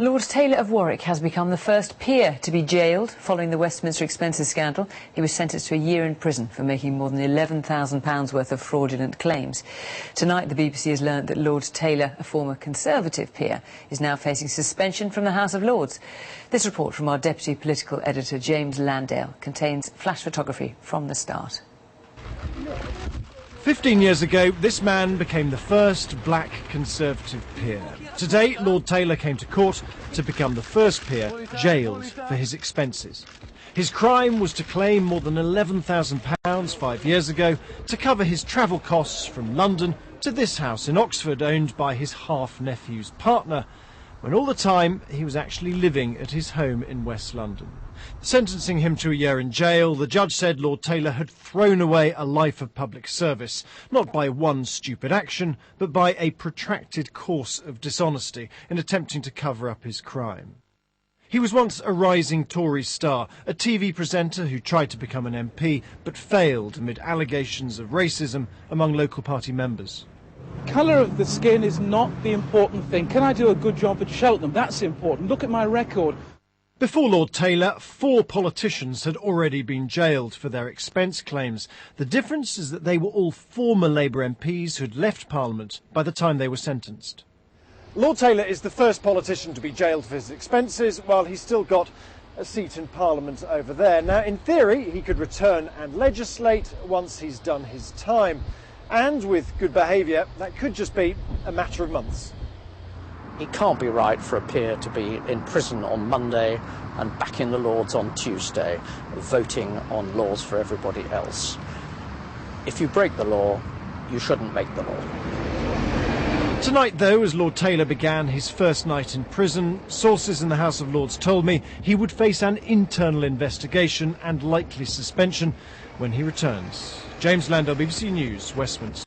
Lord Taylor of Warwick has become the first peer to be jailed following the Westminster expenses scandal. He was sentenced to a year in prison for making more than £11,000 worth of fraudulent claims. Tonight, the BBC has learnt that Lord Taylor, a former Conservative peer, is now facing suspension from the House of Lords. This report from our Deputy Political Editor, James Landale, contains flash photography from the start. 15 years ago, this man became the first black Conservative peer. Today, Lord Taylor came to court to become the first peer jailed for his expenses. His crime was to claim more than £11,000 5 years ago to cover his travel costs from London to this house in Oxford, owned by his half-nephew's partner, when all the time he was actually living at his home in West London. Sentencing him to a year in jail, the judge said Lord Taylor had thrown away a life of public service, not by one stupid action, but by a protracted course of dishonesty in attempting to cover up his crime. He was once a rising Tory star, a TV presenter who tried to become an MP, but failed amid allegations of racism among local party members. Colour of the skin is not the important thing. Can I do a good job at Cheltenham? That's important. Look at my record. Before Lord Taylor, 4 politicians had already been jailed for their expense claims. The difference is that they were all former Labour MPs who'd left Parliament by the time they were sentenced. Lord Taylor is the first politician to be jailed for his expenses, while he's still got a seat in Parliament over there. Now, in theory, he could return and legislate once he's done his time. And with good behaviour, that could just be a matter of months. It can't be right for a peer to be in prison on Monday and back in the Lords on Tuesday, voting on laws for everybody else. If you break the law, you shouldn't make the law. Tonight, though, as Lord Taylor began his first night in prison, sources in the House of Lords told me he would face an internal investigation and likely suspension when he returns. James Landale, BBC News, Westminster.